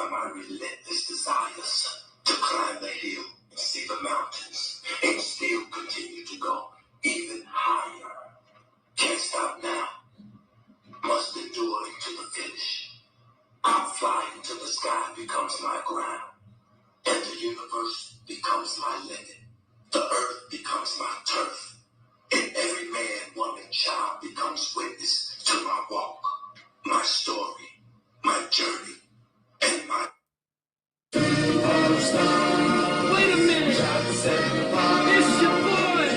by my relentless desires to climb the hill and see the mountains and still continue to go even higher. Can't stop now. Must endure into the finish. I'm flying until the sky becomes my ground, and the universe becomes my limit. The earth becomes my turf, and every man, woman, child becomes witness to my walk, my story, my journey, and my... Wait a minute. It's your boy.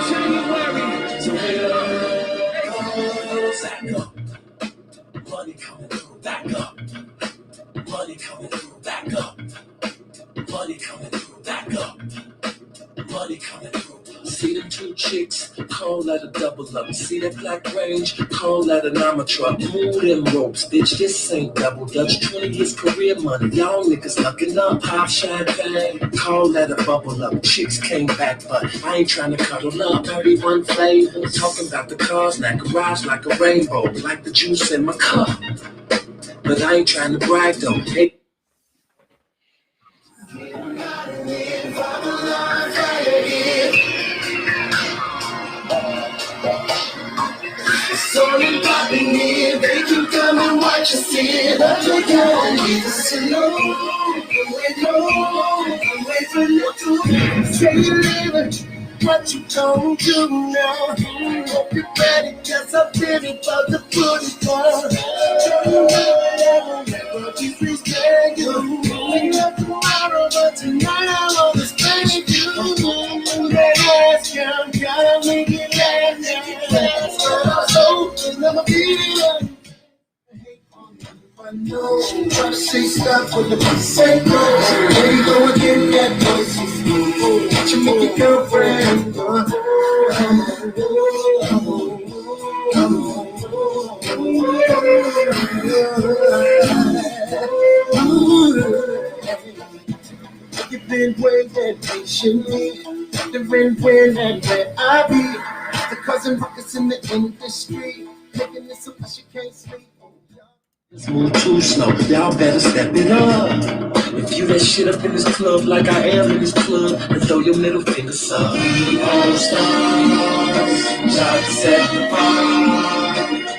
January. Money coming through, back up. Money coming through, back up. Money coming through, back up. Money coming through. See them two chicks, call that a double up. See that black range, call that an armor truck. Move them ropes, bitch, this ain't double dutch. 20 years career money, y'all niggas looking up. Pop champagne, call that a bubble up. Chicks came back, but I ain't trying to cuddle up. 31 flavors, talking about the cars, like garage, like a rainbow, like the juice in my cup. But I ain't trying to brag though. Hey. Sorry, popping in, they can come and watch us in. But they can't leave us alone. Wait for you to say you're leaving. What you don't do now. Hope you're ready, cause I'm ready about to put it down. Tell you never be please thank you. We love tomorrow, but tonight I wanna thank you. Last count, gotta make it last. So, never be like I know, try to say stop for the sake of there you go again, that voice is cool. What you make your girlfriend You've been waiting patiently, wondering when and where I be. The cousin rockets in the industry, making this so much you can't sleep. It's move too slow, y'all better step it up. If you that shit up in this club like I am in this club, then throw your middle fingers up. We all stars, try to set the bar.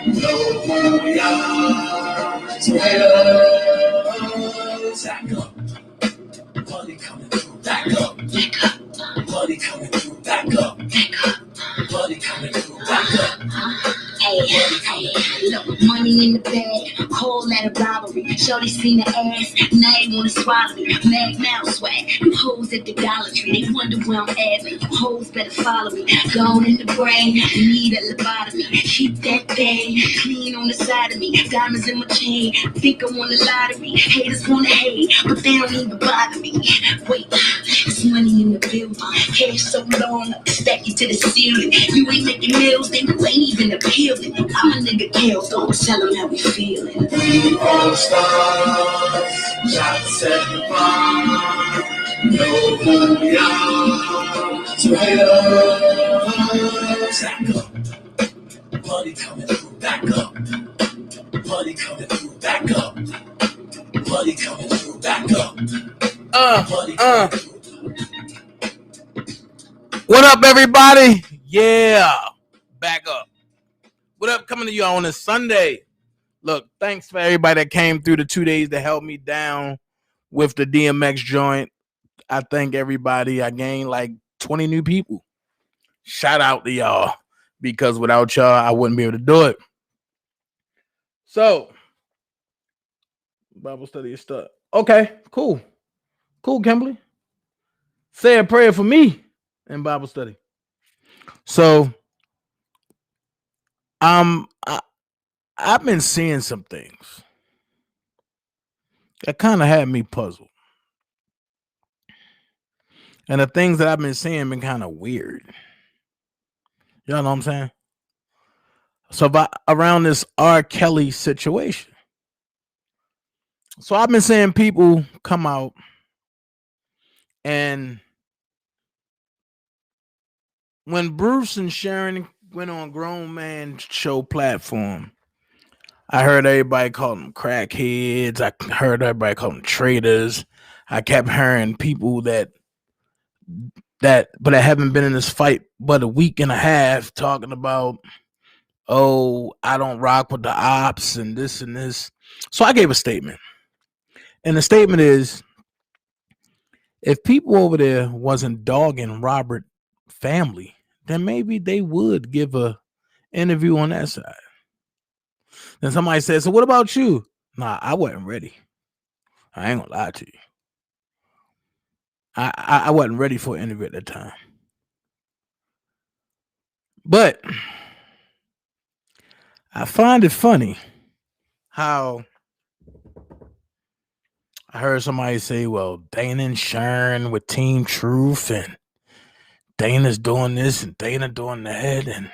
Know who we are, so hit us. Back up, money coming through, back up. Back up, money coming through, back up. Back up, money coming through, back up. Hey, look, money in the bag, call that a robbery. Shorty seen the ass, now they wanna swallow me. Mag Mouse swag, you hoes at the Dollar Tree. They wonder where I'm at, you hoes better follow me. Gone in the brain, need a lobotomy. Keep that thing clean on the side of me. Diamonds in my chain, think I won the lottery. Haters wanna hate, but they don't even bother me. Wait, it's money in the building. Cash so long, stack it to the ceiling. You ain't making meals, then you ain't even appealing. I'm a nigga Kellz, don't tell them how we feeling. We all stars, shot set the bar. Know who we are, so hate us. Back up, money coming through, back up. Money coming through, back up. Money coming through, back up. What up, everybody? Yeah, back up. What up, coming to you on a Sunday. Look, thanks for everybody that came through the 2 days to help me down with the DMX joint. I thank everybody. I gained like 20 new people. Shout out to y'all, because without y'all, I wouldn't be able to do it. So, Bible study is stuck. Okay, cool. Cool, Kimberly. Say a prayer for me in Bible study. So, I've been seeing some things that kind of had me puzzled. And the things that I've been seeing been kind of weird. Y'all know what I'm saying? So around this R. Kelly situation. So I've been seeing people come out and when Bruce and Sharon went on Grown Man Show platform, I heard everybody call them crackheads. I heard everybody call them traitors. I kept hearing people but I haven't been in this fight but a week and a half talking about, oh, I don't rock with the ops and this and this. So I gave a statement. And the statement is, if people over there wasn't dogging Robert family, then maybe they would give a interview on that side. Then somebody said, so what about you? Nah, I wasn't ready. I ain't gonna lie to you. I wasn't ready for an interview at that time. But I find it funny how I heard somebody say, well, Dana and Sharon with Team Truth and Dana's doing this and Dana doing that, and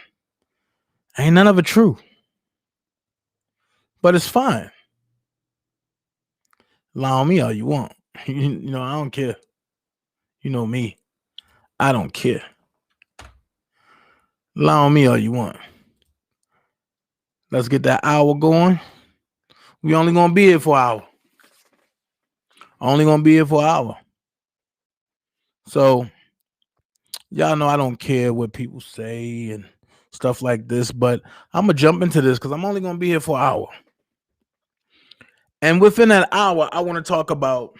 ain't none of it true. But it's fine. Lie on me all you want. You know, I don't care. You know me. I don't care. Lie on me all you want. Let's get that hour going. We only gonna be here for an hour. Only gonna be here for an hour. So y'all know I don't care what people say and stuff like this, but I'm gonna jump into this because I'm only gonna be here for an hour. And within that hour, I want to talk about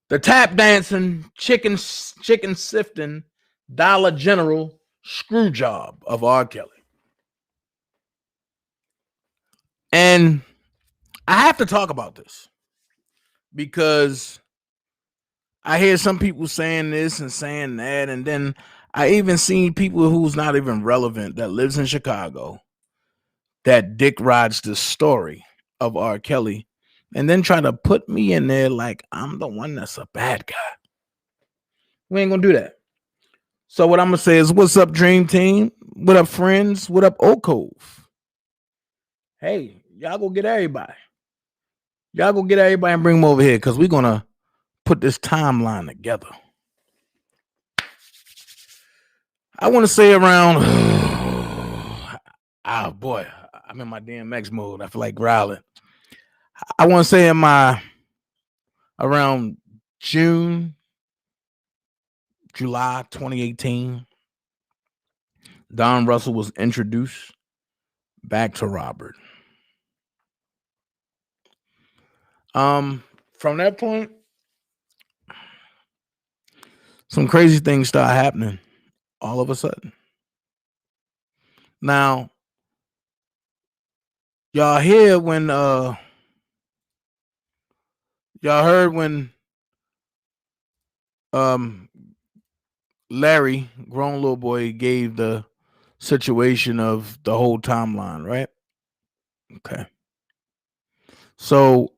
the tap dancing, chicken sifting, Dollar General screw job of R. Kelly. And I have to talk about this because I hear some people saying this and saying that, and then I even seen people who's not even relevant that lives in Chicago that dick rides the story of R. Kelly and then try to put me in there like I'm the one that's a bad guy. We ain't gonna do that. So what I'm gonna say is, what's up, Dream Team? What up, friends? What up, Oak Cove? Hey, y'all go get everybody. Y'all go get everybody and bring them over here because we're gonna put this timeline together. I want to say around, oh boy, I'm in my DMX mode. I feel like growling. I want to say around July 2018, Don Russell was introduced back to Robert. From that point, some crazy things start happening all of a sudden. Now, y'all hear when y'all heard when Larry, grown little boy, gave the situation of the whole timeline, right? Okay. So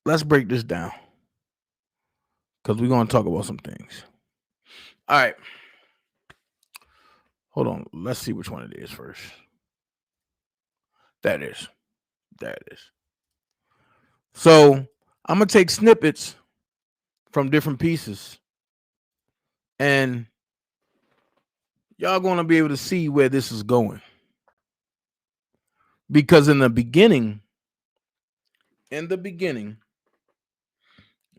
let's break this down because we're going to talk about some things. All right. Hold on. Let's see which one it is first. That is. There it is. So I'm going to take snippets from different pieces and y'all going to be able to see where this is going. Because in the beginning, let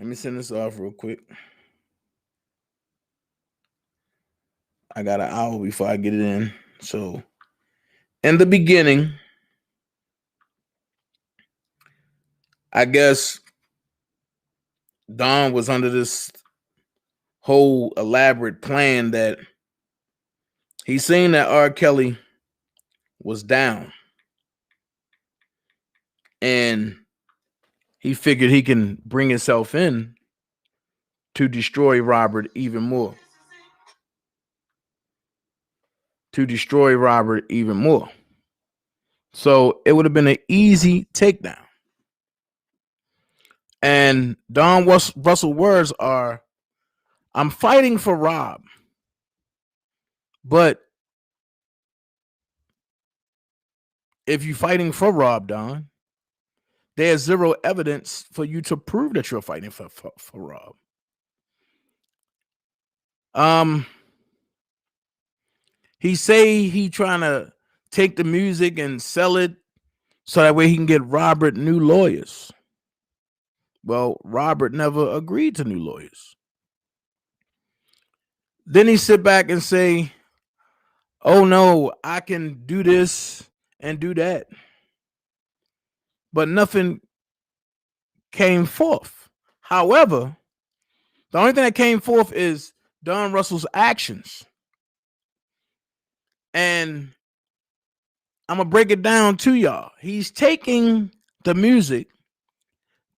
me send this off real quick. I got an hour before I get it in. So in the beginning, I guess Don was under this whole elaborate plan that he's seen that R. Kelly was down. And he figured he can bring himself in to destroy Robert even more. So it would have been an easy takedown. And Don Russell words are, I'm fighting for Rob, but if you're fighting for Rob, Don, there's zero evidence for you to prove that you're fighting for Rob. He say he trying to take the music and sell it so that way he can get Robert new lawyers. Well, Robert never agreed to new lawyers. Then he sit back and say, oh no, I can do this and do that. But nothing came forth. However, the only thing that came forth is Don Russell's actions. And I'm going to break it down to y'all. He's taking the music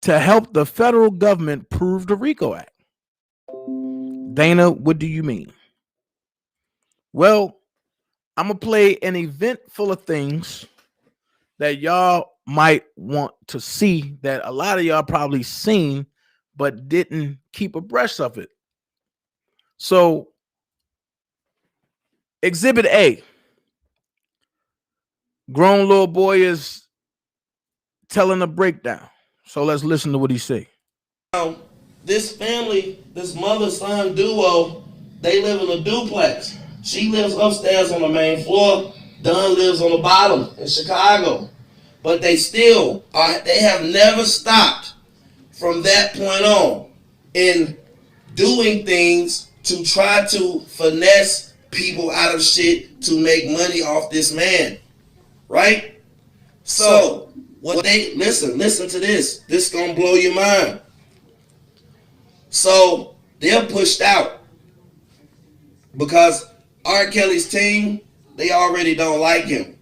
to help the federal government prove the RICO Act. Dana, what do you mean? Well, I'm going to play an event full of things that y'all might want to see that a lot of y'all probably seen but didn't keep abreast of it. So, Exhibit A. Grown little boy is telling a breakdown. So let's listen to what he say. This family, this mother-son duo, they live in a duplex. She lives upstairs on the main floor. Don lives on the bottom in Chicago. But they still they have never stopped from that point on in doing things to try to finesse people out of shit to make money off this man. Right? So, what they, listen to this. This gonna blow your mind. So, they're pushed out because R. Kelly's team, they already don't like him.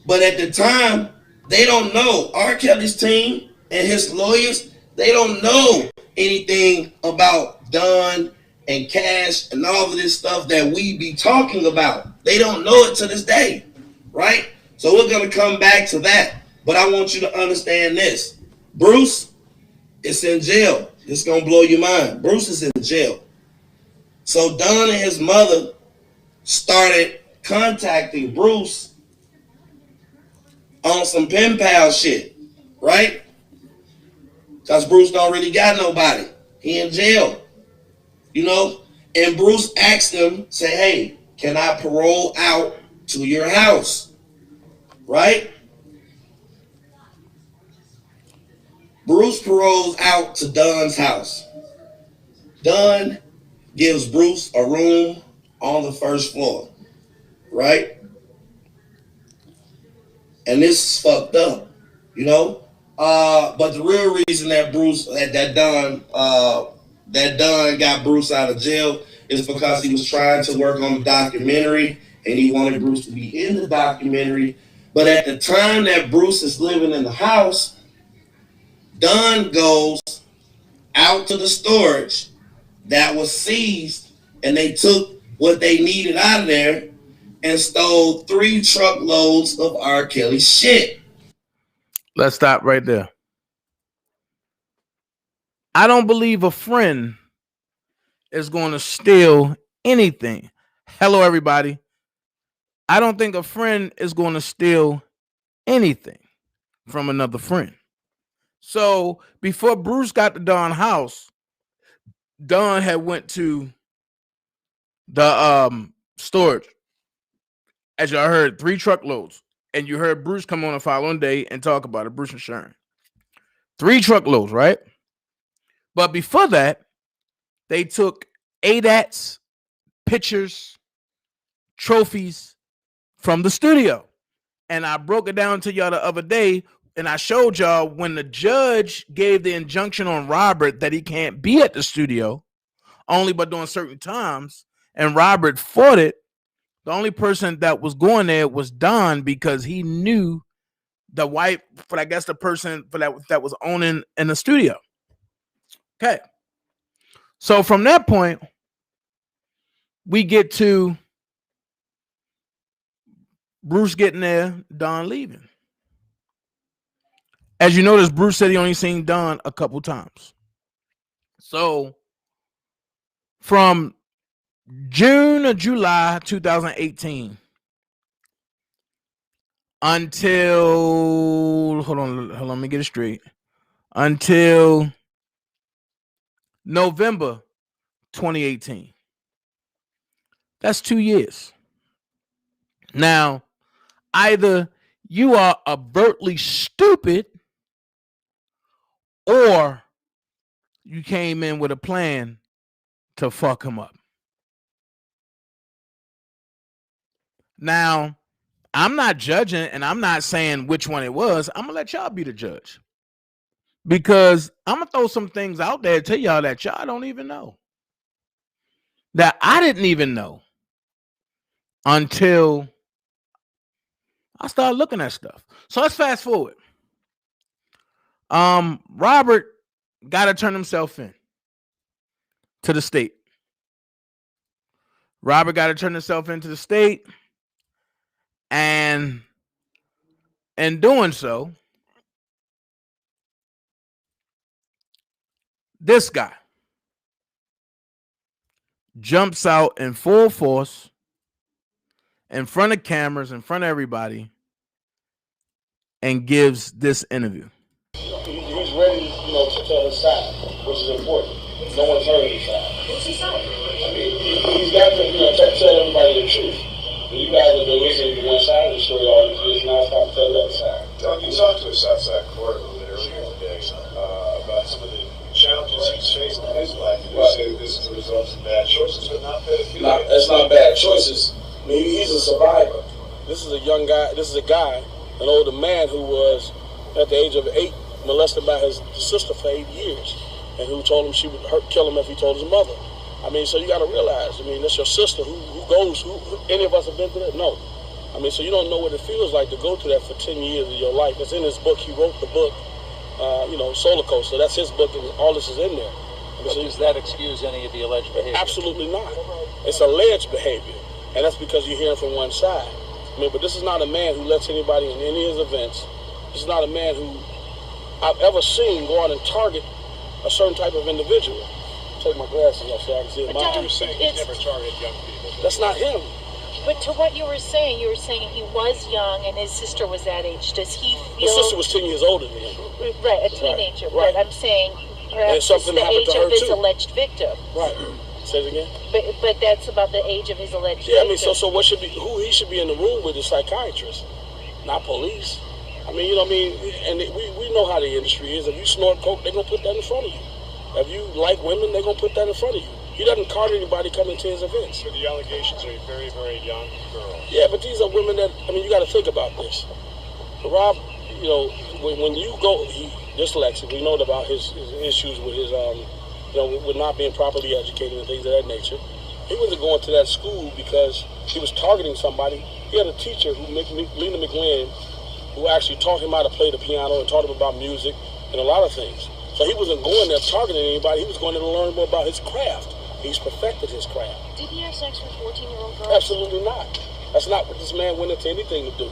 But at the time, they don't know. R. Kelly's team and his lawyers, they don't know anything about Don and Cash and all of this stuff that we be talking about. They don't know it to this day, right? So we're going to come back to that. But I want you to understand this. Bruce is in jail. It's going to blow your mind. Bruce is in jail. So Don and his mother started contacting Bruce on some pen pal shit, right? Because Bruce don't really got nobody. He in jail, you know? And Bruce asked him, say, hey, can I parole out to your house? Right? Bruce paroles out to Don's house. Don gives Bruce a room on the first floor, right? And this is fucked up, you know? But the real reason that Don got Bruce out of jail is because he was trying to work on the documentary and he wanted Bruce to be in the documentary. But at the time that Bruce is living in the house, Don goes out to the storage that was seized and they took what they needed out of there and stole 3 truckloads of R. Kelly shit. Let's stop right there. I don't believe a friend is going to steal anything. Hello, everybody. I don't think a friend is going to steal anything from another friend. So before Bruce got to Don's house, Don had went to the storage. As y'all heard, 3 truckloads. And you heard Bruce come on the following day and talk about it, Bruce and Sharon. 3 truckloads, right? But before that, they took ADATs, pictures, trophies from the studio. And I broke it down to y'all the other day, and I showed y'all when the judge gave the injunction on Robert that he can't be at the studio, only but during certain times, and Robert fought it. The only person that was going there was Don because he knew the wife, but I guess the person for that was owning in the studio. Okay. So from that point, we get to Bruce getting there, Don leaving. As you notice, Bruce said he only seen Don a couple times. So from June or July 2018 until hold on, let me get it straight. Until November 2018. That's 2 years. Now, either you are overtly stupid or you came in with a plan to fuck him up. Now, I'm not judging and I'm not saying which one it was. I'm going to let y'all be the judge. Because I'm going to throw some things out there to tell y'all that y'all don't even know. That I didn't even know until I started looking at stuff. So let's fast forward. Robert got to turn himself in to the state. Robert got to turn himself into the state. And in doing so, this guy jumps out in full force in front of cameras, in front of everybody, and gives this interview. He's ready, to tell his side, which is important. No one's heard his side. What's his side? I mean, he's got to, tell everybody the truth. You guys have been listening to one side of the story all these years, now it's time to tell the other side. Doug, you talked to us outside court a little bit earlier in the day about some of the challenges he's faced in his life. You say that this is a result of bad choices, but not pedophilia. It's not bad choices. I mean, he's a survivor. This is a young guy, an older man who was, at the age of 8, molested by his sister for 8 years, and who told him she would kill him if he told his mother. I mean, so you got to realize, that's your sister. Who any of us have been through that? No. I mean, so you don't know what it feels like to go through that for 10 years of your life. It's in his book. He wrote the book, Solar Coaster. That's his book, and all this is in there. But does that excuse any of the alleged behavior? Absolutely not. It's alleged behavior, and that's because you're hearing from one side. But this is not a man who lets anybody in any of his events. This is not a man who I've ever seen go out and target a certain type of individual. Take my glasses off so I can see it. You're saying he's never targeted young people. That's not him. But to what you were saying he was young and his sister was that age. Does he feel... His sister was 10 years older than him. Right, a teenager. Right. But I'm saying perhaps it's the age of his alleged victim. Right. Say it again? But that's about the age of his alleged victim. Yeah, I mean, so who he should be in the room with is psychiatrists, not police. I mean, and we know how the industry is. If you snort coke, they're going to put that in front of you. If you like women, they're going to put that in front of you. He doesn't card anybody coming to his events. So the allegations are very, very young girls. Yeah, but these are women that, you got to think about this. Rob, when you go, he's dyslexic. We know about his issues with his, with not being properly educated and things of that nature. He wasn't going to that school because he was targeting somebody. He had a teacher, Lena McGlynn, who actually taught him how to play the piano and taught him about music and a lot of things. So he wasn't going there targeting anybody. He was going there to learn more about his craft. He's perfected his craft. Did he have sex with 14-year-old girls? Absolutely not. That's not what this man went into anything to do.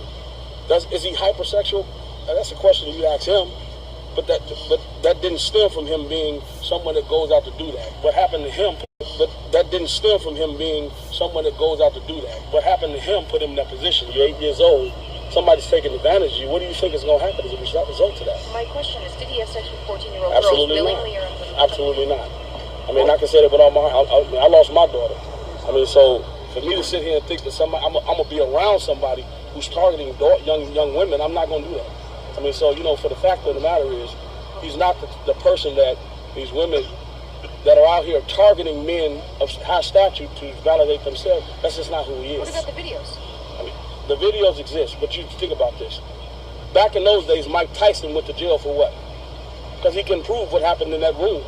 Is he hypersexual? That's a question you ask him. But that didn't stem from him being someone that goes out to do that. What happened to him? But that didn't stem from him being someone that goes out to do that. What happened to him put him in that position. You're 8 years old. Somebody's taking advantage of you. What do you think is going to happen as a result of that? My question is, did he have sex with 14-year-old Absolutely girls willingly or unwillingly? Absolutely not. I can say that with all my heart. I lost my daughter. So for me to sit here and think that I'm going to be around somebody who's targeting young women, I'm not going to do that. For the fact of the matter is, he's not the person that these women that are out here targeting men of high stature to validate themselves. That's just not who he is. What about the videos? The videos exist, but you think about this. Back in those days, Mike Tyson went to jail for what? Because he can prove what happened in that room,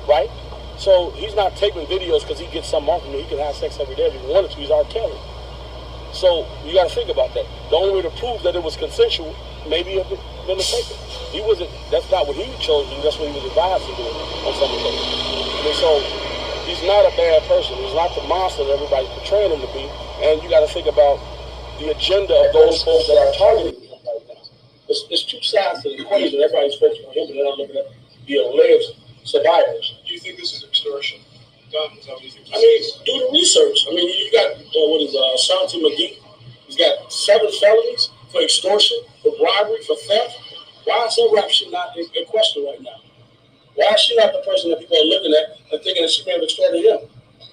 right? So he's not taking videos because he gets something off of me. He can have sex every day if he wanted to. He's R. Kelly. So you got to think about that. The only way to prove that it was consensual, maybe have been mistaken. He wasn't. That's not what he chose to do. That's what he was advised to do on some occasions. So he's not a bad person. He's not the monster that everybody's portraying him to be. And you got to think about the agenda of those folks that are targeting him right now. There's two sides to the equation. Everybody's focused on him, but then I'm looking at the alleged survivors. Do you think this is extortion? Tell me what you think. Do the research. You got Shanti McGee. He's got 7 felonies for extortion, for bribery, for theft. Why is her rap shit not in question right now? Why is she not the person that people are looking at and thinking that she may have extorted him?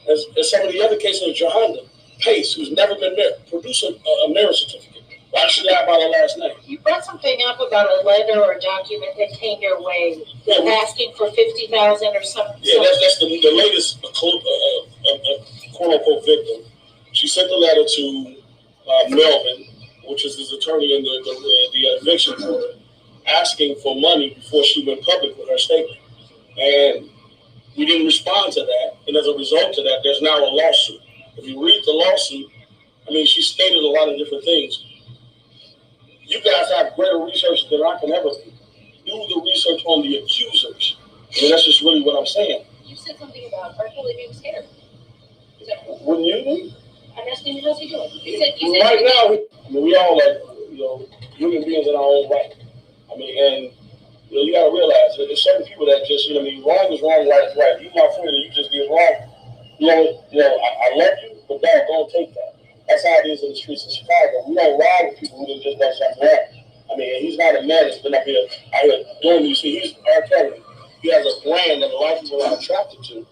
As some of the other cases of Johanna. Pace, who's never been married, produce a marriage certificate. Why should I about her last name? You brought something up about a letter or a document that came your way asking for $50,000 or something. Yeah, that's the latest quote-unquote victim. She sent the letter to Melvin, which is his attorney in the eviction court, asking for money before she went public with her statement. And we didn't respond to that. And as a result of that, there's now a lawsuit. If you read the lawsuit, I mean, she stated a lot of different things. You guys have greater research than I can ever do. Do the research on the accusers. I mean, that's just really what I'm saying. You said something about R. Kelly being scared. Is that right? Wouldn't you? I'm asking you, how's he doing? You said right now, I mean, we all are, human beings in our own right. I mean, and you got to realize that there's certain people that just, wrong is wrong, right is right. You my friend, and you just did wrong. I love you, but don't take that. That's how it is in the streets of Chicago. We don't ride with people who just done something wrong. I mean, he's not a man that's been out here doing these things. He's R. Kelly. He has a brand that a lot of people are attracted to.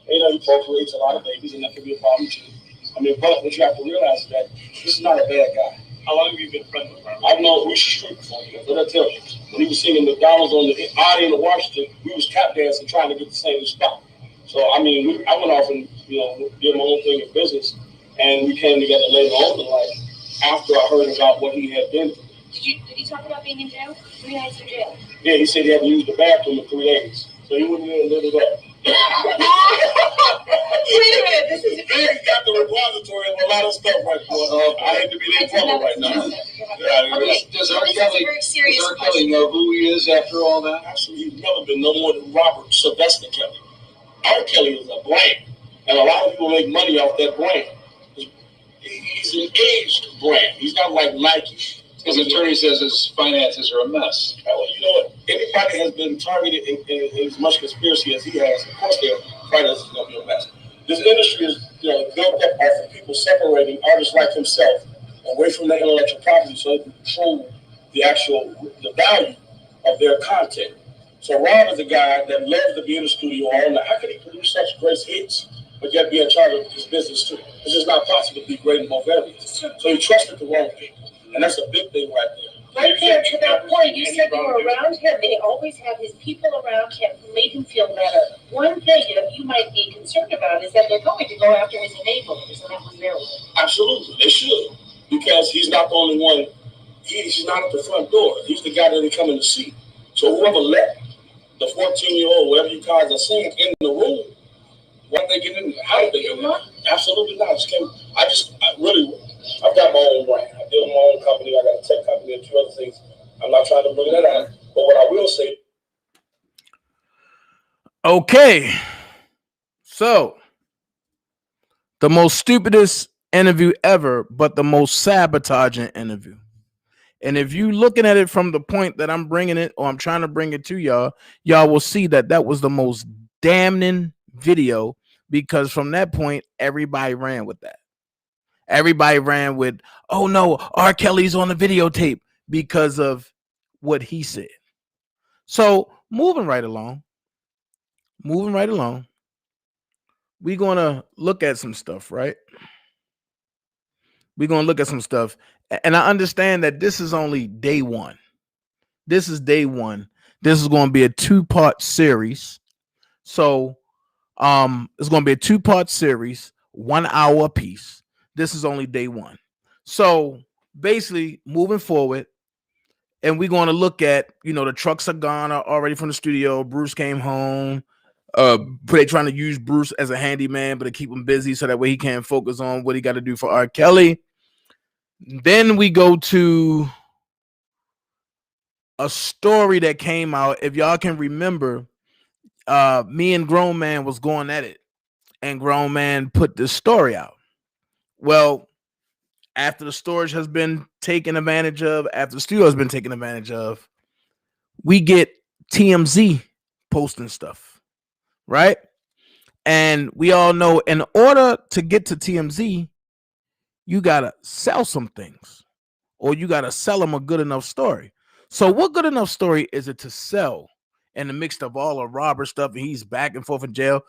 He procreates a lot of babies, and that can be a problem too. I mean, but what you have to realize is that this is not a bad guy. How long have you been friends with her? I've known we should street before. That's what I tell you. When he was singing McDonald's on the island of Washington, we was tap dancing trying to get the same spot. So, I mean, I went off and, did my own thing in business, and we came together later on in life after I heard about what he had been through. Did he talk about being in jail? 3 nights in jail. Yeah, he said he had to use the bathroom in 3 days. So he wouldn't even live it up. Wait a minute, this is They got the repository of a lot of stuff right now. I hate to be their plumber right now. Does R. Kelly know who he is after all that? Actually, he's never been no more than Robert Sylvester Kelly. R. Kelly is a brand, and a lot of people make money off that brand. He's an aged brand. He's not like Nike. His attorney says his finances are a mess. Well, you know what? Anybody has been targeted in as much conspiracy as he has, of course their finances is going to be a mess. This industry is built up off of people separating artists like himself away from their intellectual property so they can control the value of their content. So Rob is a guy that loves to be in the studio all night. How can he produce such great hits but yet be in charge of his business too? It's just not possible to be great in both areas. So he trusted the wrong people. And that's a big thing right there. Right there, to that point, you said you were around him, and he always had his people around him who made him feel better. One thing you might be concerned about is that they're going to go after his enablers, and that was their way. Absolutely, they should. Because he's not the only one. He's not at the front door. He's the guy that they come in to see. So whoever let the 14-year-old, whatever you guys are saying, in the room, what they get in, how did they get in? Absolutely not. I've got my own brand. I built my own company. I got a tech company and 2 other things. I'm not trying to bring that out. But what I will say. Okay. So, the most stupidest interview ever, but the most sabotaging interview. And if you looking at it from the point that I'm bringing it, or I'm trying to bring it to y'all, y'all will see that was the most damning video, because from that point, everybody ran with that. Everybody ran with, oh no, R. Kelly's on the videotape because of what he said. So moving right along, we're going to look at some stuff, right? We're going to look at some stuff. And I understand that this is only day one. This is day one. This is going to be a 2-part series. So it's going to be a 2-part series, 1 hour apiece. This is only day one. So basically moving forward, and we're going to look at, the trucks are gone already from the studio. Bruce came home. They're trying to use Bruce as a handyman, but to keep him busy so that way he can focus on what he got to do for R. Kelly. Then we go to a story that came out. If y'all can remember, me and Grown Man was going at it, and Grown Man put this story out. Well, after the storage has been taken advantage of, after the studio has been taken advantage of, we get TMZ posting stuff, right? And we all know in order to get to TMZ, you got to sell some things, or you got to sell them a good enough story. So what good enough story is it to sell in the mix of all the Robert stuff, and he's back and forth in jail?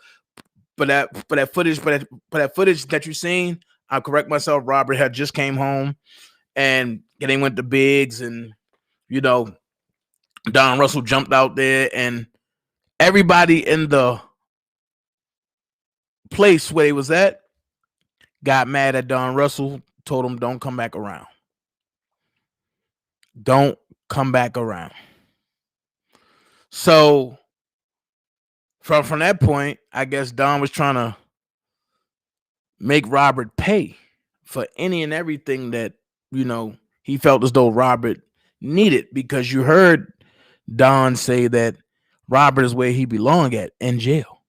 But that footage that you're seeing, I'll correct myself. Robert had just came home, and they went to Biggs, and Don Russell jumped out there, and everybody in the place where he was at got mad at Don Russell, told him don't come back around. Don't come back around. So from that point, I guess Don was trying to make Robert pay for any and everything that, he felt as though Robert needed, because you heard Don say that Robert is where he belong at, in jail.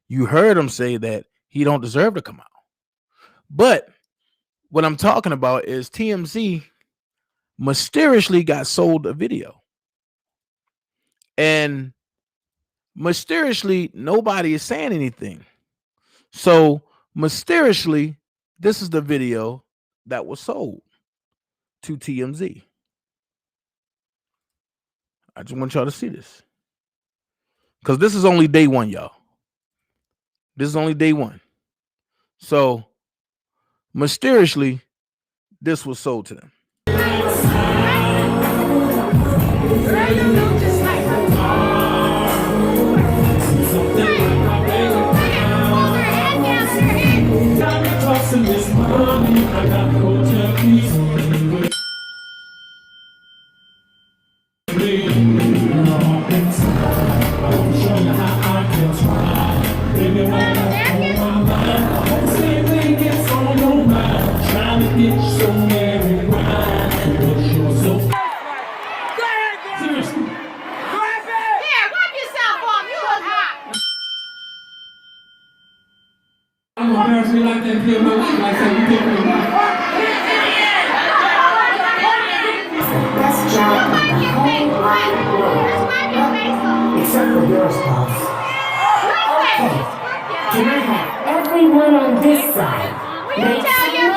You heard him say that he don't deserve to come out. But what I'm talking about is TMZ mysteriously got sold a video. And mysteriously, nobody is saying anything. So mysteriously, this is the video that was sold to TMZ. I just want y'all to see this, because this is only day one, y'all. This is only day one. So mysteriously, this was sold to them. Except for your spots. Okay. Can I have everyone on this side? Make tell your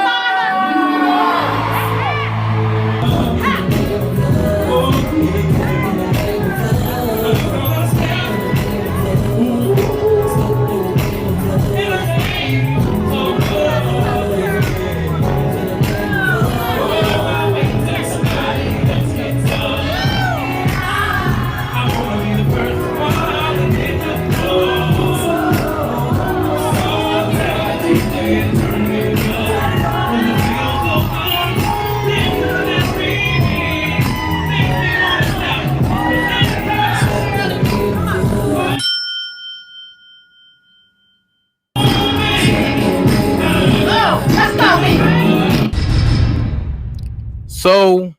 So,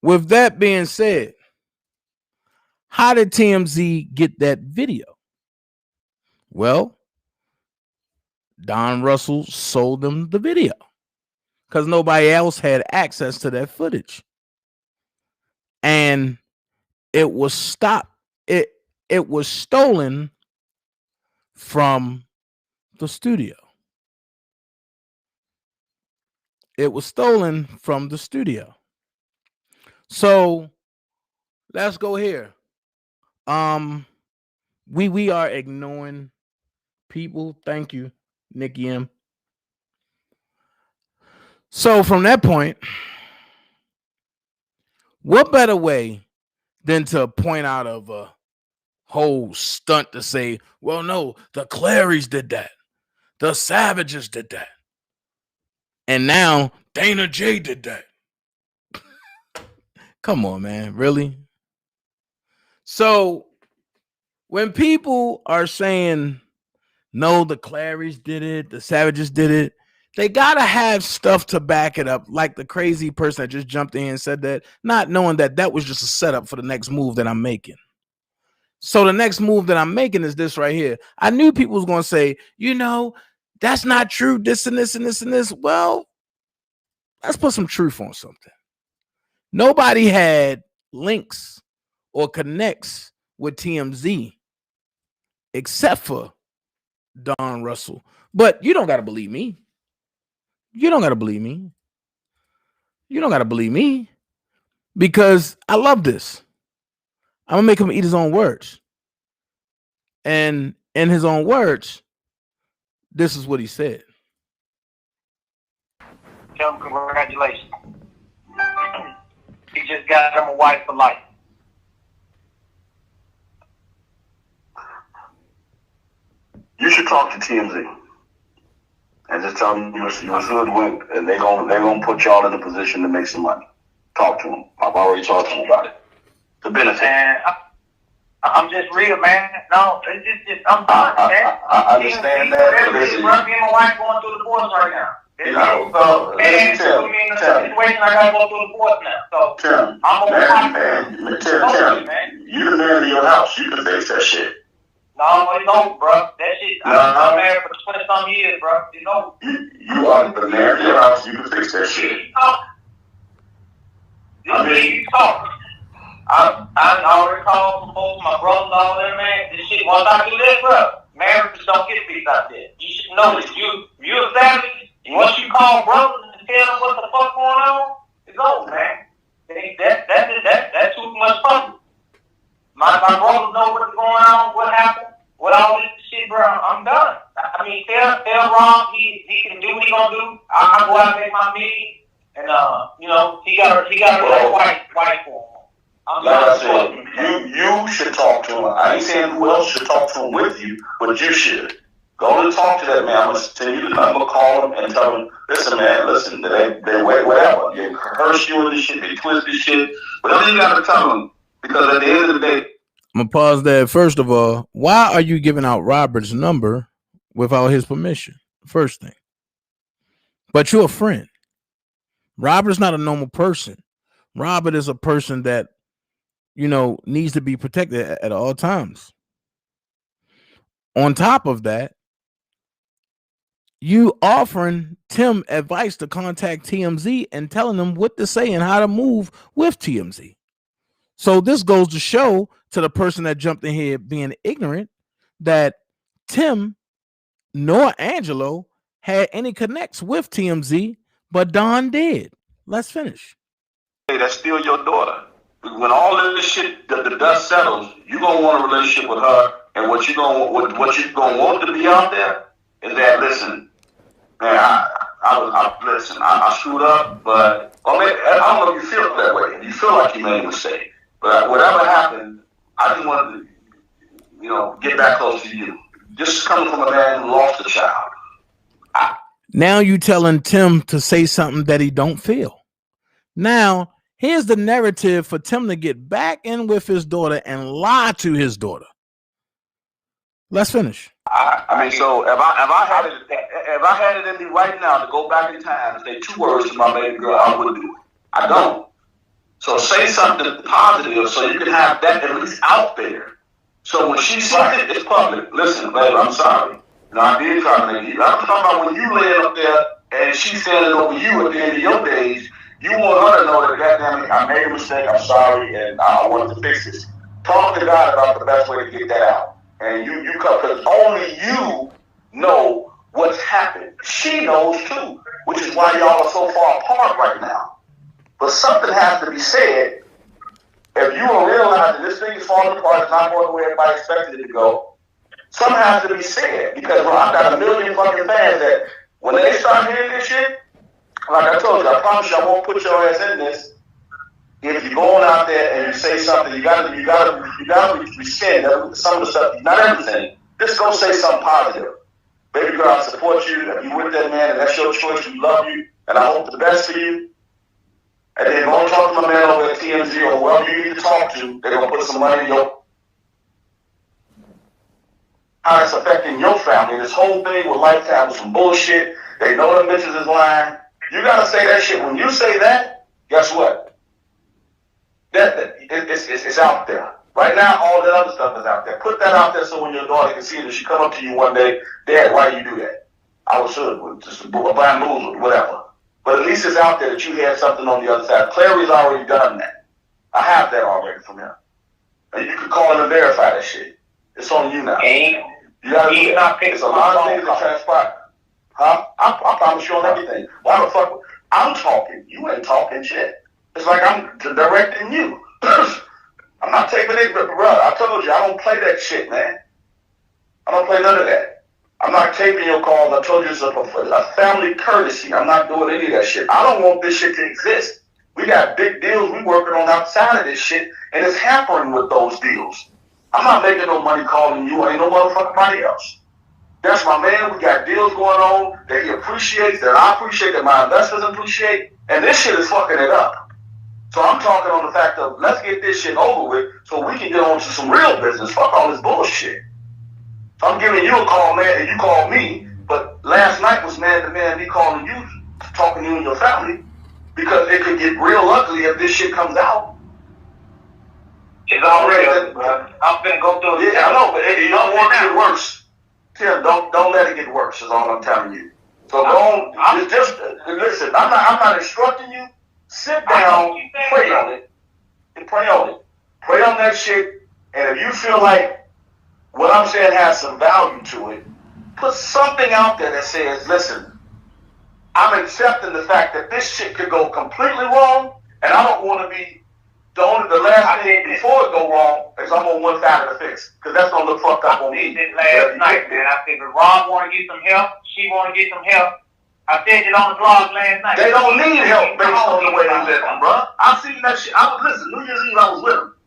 with that being said, how did TMZ get that video? Well, Don Russell sold them the video because nobody else had access to that footage. And it was stopped. It was stolen from the studio. It was stolen from the studio. So let's go here. We are ignoring people. Thank you, Nikki M. So from that point, what better way than to point out of a whole stunt to say, well, no, the Clarys did that. The Savages did that. And now DanaJay did that. Come on, man. Really? So when people are saying, no, the Clarys did it, the Savages did it, they got to have stuff to back it up, like the crazy person that just jumped in and said that, not knowing that that was just a setup for the next move that I'm making. So the next move that I'm making is this right here. I knew people was going to say, that's not true, this and this and this and this. Well, let's put some truth on something. Nobody had links or connects with TMZ except for Don Russell. But you don't got to believe me. You don't got to believe me. You don't got to believe me, because I love this. I'm going to make him eat his own words. And in his own words, this is what he said. tell him congratulations. He just got him a wife for life. You should talk to TMZ and just tell them you're hoodwinked and they're gonna put y'all in a position to make some money. Talk to them. I've already talked to them about it. The benefit. And I'm just real, man. No, it's just I'm done, man. I understand that. Me and my wife going through the divorce right now. You know, so and put me in a situation I gotta go through the divorce now. So Tim, I'm Tim, you the man in your house. You can fix that shit. No, it's over, bro. That shit. I'm married for 20-some years, bro. It's over. You are the man in your house. You can fix that shit. You talk. I already called some folks, my brother, all them, man. This shit, once I do this, bro, marriages don't get fixed out there. You should know this. You're a family. Once you call brothers and tell them what the fuck going on, it's over, man. That's too much fun. My brothers know what's going on, what happened, what all this shit, bro. I'm done. I mean, tell Rob he can do what he gonna do. I go out and make my meeting, and you know, he got a wife for him. Like I said, you should talk to him. I ain't saying who else should talk to him with you, but you should. Go and talk to that man. I'm going to send you the number, call him, and tell him, listen, man, listen, they whatever. They curse you and this shit, they twist this shit. Whatever you got to tell them, because at the end of the day. I'm going to pause there. First of all, why are you giving out Robert's number without his permission? First thing. But you're a friend. Robert's not a normal person. Robert is a person that, you know, needs to be protected at all times. On top of that, you offering Tim advice to contact TMZ and telling them what to say and how to move with TMZ. So this goes to show to the person that jumped in here being ignorant that Tim nor Angelo had any connects with TMZ, but Don did. Let's finish. Hey, that's still your daughter. When all this shit, the dust settles, you're gonna want a relationship with her, and what you're gonna want to be out there is that, listen, man, I screwed up, but I don't know if you feel that way. You feel like you made a mistake, but whatever happened, I just wanted to, you know, get back close to you. Just coming from a man who lost a child. Now you telling Tim to say something that he don't feel. Now here's the narrative for Tim to get back in with his daughter and lie to his daughter. Let's finish. I mean, so if I had it in me right now to go back in time and say 2 words to my baby girl, I would do it. I don't. So say something positive so you can have that at least out there. So when she sees it, it's public. Listen, baby, I'm sorry. You know, I did try to make you. I'm talking about when you laying up there and she's standing over you at the end of your days. You want her to know that, goddamn it, I made a mistake, I'm sorry, and I wanted to fix this. Talk to God about the best way to get that out. And you come, because only you know what's happened. She knows too, which is why y'all are so far apart right now. But something has to be said. If you will realize that this thing is falling apart, it's not going the way everybody expected it to go, something has to be said. Because I've got a million fucking fans that when they start hearing this shit, like I told you, I promise you I won't put your ass in this. If you're going out there and you say something, you gotta rescind some of the stuff, not everything. Just go say something positive. Baby girl, I support you. If you with that man and that's your choice, we love you, and I hope the best for you. And then go and talk to my man over at TMZ or whoever you need to talk to. They're gonna put some money in your how it's affecting your family. This whole thing with Lifetime was some bullshit. They know them bitches is lying. You gotta say that shit. When you say that, guess what? It's out there. Right now, all that other stuff is out there. Put that out there so when your daughter can see it, if she come up to you one day, Dad, why you do that? I was just bamboozled, whatever. But at least it's out there that you had something on the other side. Clary's already done that. I have that already from him. And you can call him and verify that shit. It's on you now. You gotta do that. It's a lot of things that transpire. Huh? I promise you on everything. Why the fuck? I'm talking. You ain't talking shit. It's like I'm directing you. I'm not taking it, but bro, I told you, I don't play that shit, man. I don't play none of that. I'm not taping your calls. I told you it's a family courtesy. I'm not doing any of that shit. I don't want this shit to exist. We got big deals we working on outside of this shit, and it's hampering with those deals. I'm not making no money calling you. Ain't no motherfucking money else. That's my man. We got deals going on that he appreciates, that I appreciate, that my investors appreciate, and this shit is fucking it up. So I'm talking on the fact of let's get this shit over with so we can get on to some real business. Fuck all this bullshit. So I'm giving you a call, man, and you called me, but last night was man to man, me calling you, talking to you and your family, because it could get real ugly if this shit comes out. It's already ugly, bro. I'm finna go through it. Yeah, I know, but you don't want it to get worse. Tim, don't let it get worse, is all I'm telling you. So go on, just listen, I'm not instructing you. Sit down, pray on it, and pray on it. Pray on that shit, and if you feel like what I'm saying has some value to it, put something out there that says, listen, I'm accepting the fact that this shit could go completely wrong, and I don't want to be the last thing before it go wrong is I'm on one side of the fence, because that's going to look fucked up on me. I did last night, man. I figured Ron want to get some help, she want to get some help. I said it on the blog last night. They don't need help based on the way they living, bro. I seen that shit. Listen, New Year's Eve I was with them.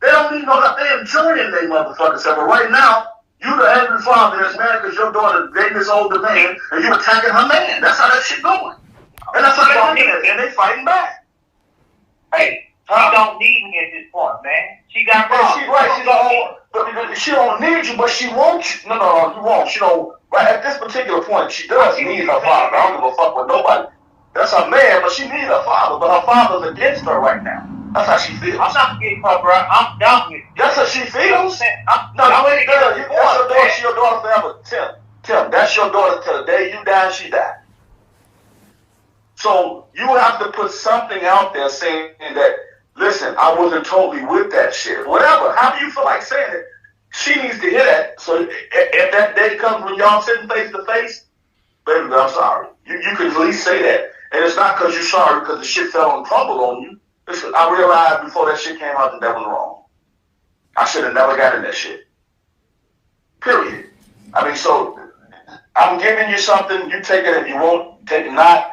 They don't need no help. They enjoying their motherfucking self. But right now, you the angry father that's mad because your daughter dating this older man and you attacking her man. That's how that shit going. And that's how they looking at it. And they fighting back. Hey, she don't need me at this point, man. She got wrong. She don't need you, but she wants you. No, you won't. She don't. Right at this particular point, she does need her father. I don't give a fuck with nobody. That's her man, but she needs her father. But her father's against her right now. That's how she feels. I'm not getting her, bro. I'm done with it. That's how she feels. That's your daughter. She's your daughter forever. Tim, that's your daughter till the day you die, she died. So you have to put something out there saying that, listen, I wasn't totally with that shit. Whatever. How do you feel like saying it? She needs to hear that. So if that day comes when y'all sitting face to face, baby, I'm sorry. You can at least say that. And it's not because you're sorry because the shit fell and crumbled on you. Listen, I realized before that shit came out that was wrong. I should have never gotten that shit. Period. I mean, so I'm giving you something. You take it if you won't. Take it not.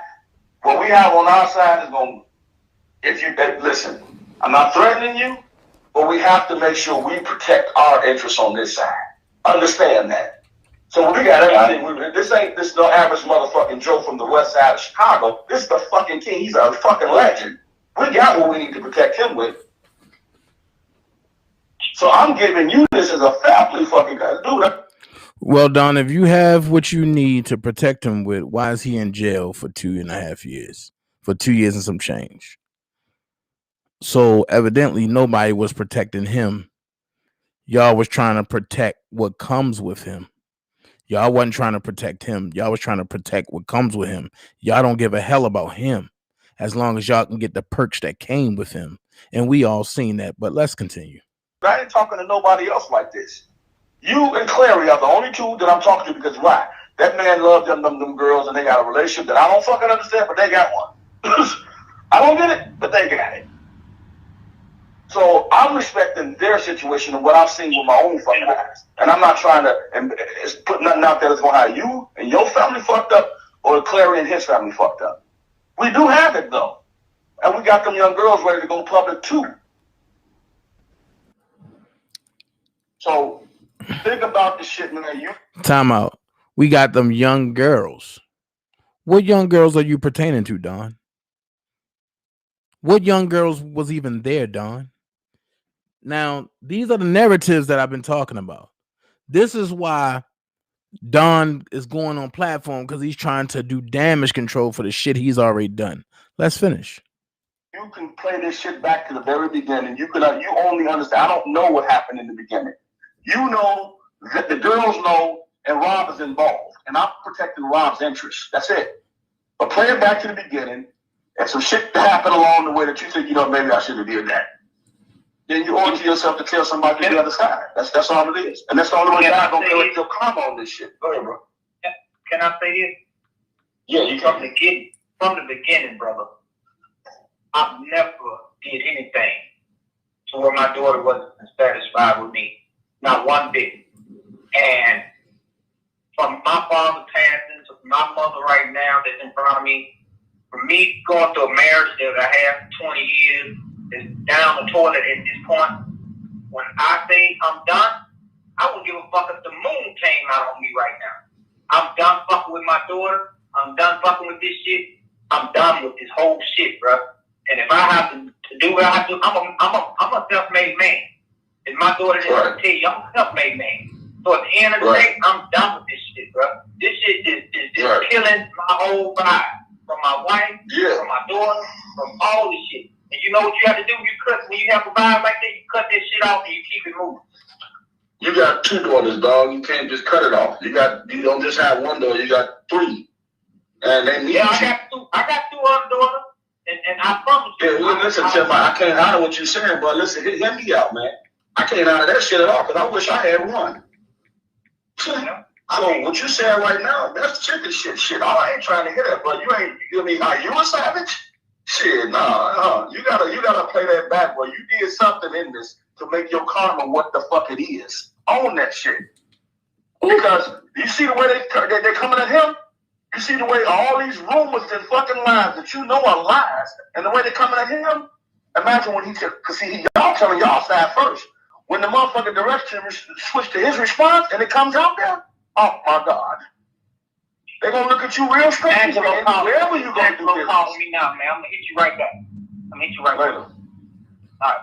What we have on our side is going to, if you, listen, I'm not threatening you, but we have to make sure we protect our interests on this side. Understand that. So we got everything. This ain't this no average motherfucking Joe from the west side of Chicago. This is the fucking king. He's a fucking legend. We got what we need to protect him with. So I'm giving you this as a family fucking guy. Do that. Well, Don, if you have what you need to protect him with, why is he in jail for 2.5 years? For 2 years and some change. So evidently nobody was protecting him. Y'all was trying to protect what comes with him. Y'all wasn't trying to protect him. Y'all was trying to protect what comes with him. Y'all don't give a hell about him as long as y'all can get the perks that came with him. And we all seen that, but let's continue. I ain't talking to nobody else like this. You and Clary are the only two that I'm talking to because why? That man loved them girls and they got a relationship that I don't fucking understand, but they got one. I don't get it, but they got it. So I'm respecting their situation and what I've seen with my own fucking eyes. And I'm not trying to put nothing out there that's going to have you and your family fucked up or Clary and his family fucked up. We do have it though. And we got them young girls ready to go public too. So think about this shit, man. Time out. We got them young girls. What young girls are you pertaining to, Don? What young girls was even there, Don? Now, these are the narratives that I've been talking about. This is why Don is going on platform, because he's trying to do damage control for the shit he's already done. Let's finish. You can play this shit back to the very beginning. You only understand. I don't know what happened in the beginning. You know that the girls know, and Rob is involved, and I'm protecting Rob's interests. That's it. But play it back to the beginning, and some shit happened along the way that you think, maybe I should have did that. Then you owe it to yourself to tell somebody the other side. That's all it is. And that's the only way God gonna collect your karma on this shit. Go ahead, bro. Can I say this? Yeah, you can. From the beginning, brother, I've never did anything to where my daughter wasn't satisfied with me. Not one bit. And from my father passing to my mother right now that's in front of me, for me going through a marriage that I had for 20 years is down the toilet at this point. When I say I'm done, I wouldn't give a fuck if the moon came out on me right now. I'm done fucking with my daughter. I'm done fucking with this shit. I'm done with this whole shit, bro. And if I have to do what I have to, I'm a self-made man. And my daughter didn't tell you, I'm a self-made man. So at the end of the day, I'm done with this shit, bro. This shit is killing my whole vibe. From my wife, from my daughter, from all this shit. And you know what you have to do? You cut, when you have a vibe like that, you cut this shit off and you keep it moving. You got 2 daughters, dog. You can't just cut it off. You don't just have 1 daughter, you got 3. And they need you. I got 2 other daughters. And I promise you. Yeah, listen, Tim, I can't honor what you're saying, but listen, hear me out, man. I can't honor that shit at all, because I wish I had 1. So what you saying right now, that's chicken shit. Shit, I ain't trying to hear that, but you mean, are you a savage? Shit, nah. You gotta play that back, where you did something in this to make your karma what the fuck it is. Own that shit. Because you see the way they're coming at him? You see the way all these rumors and fucking lies that you know are lies, and the way they're coming at him? Imagine when because see, y'all telling y'all side first. When the motherfucking direction switch to his response and it comes out there, oh my God. They're gonna look at you real strange. Wherever you gonna do this. Call me now, man. I'm gonna hit you right back. I'm gonna hit you right later. All right.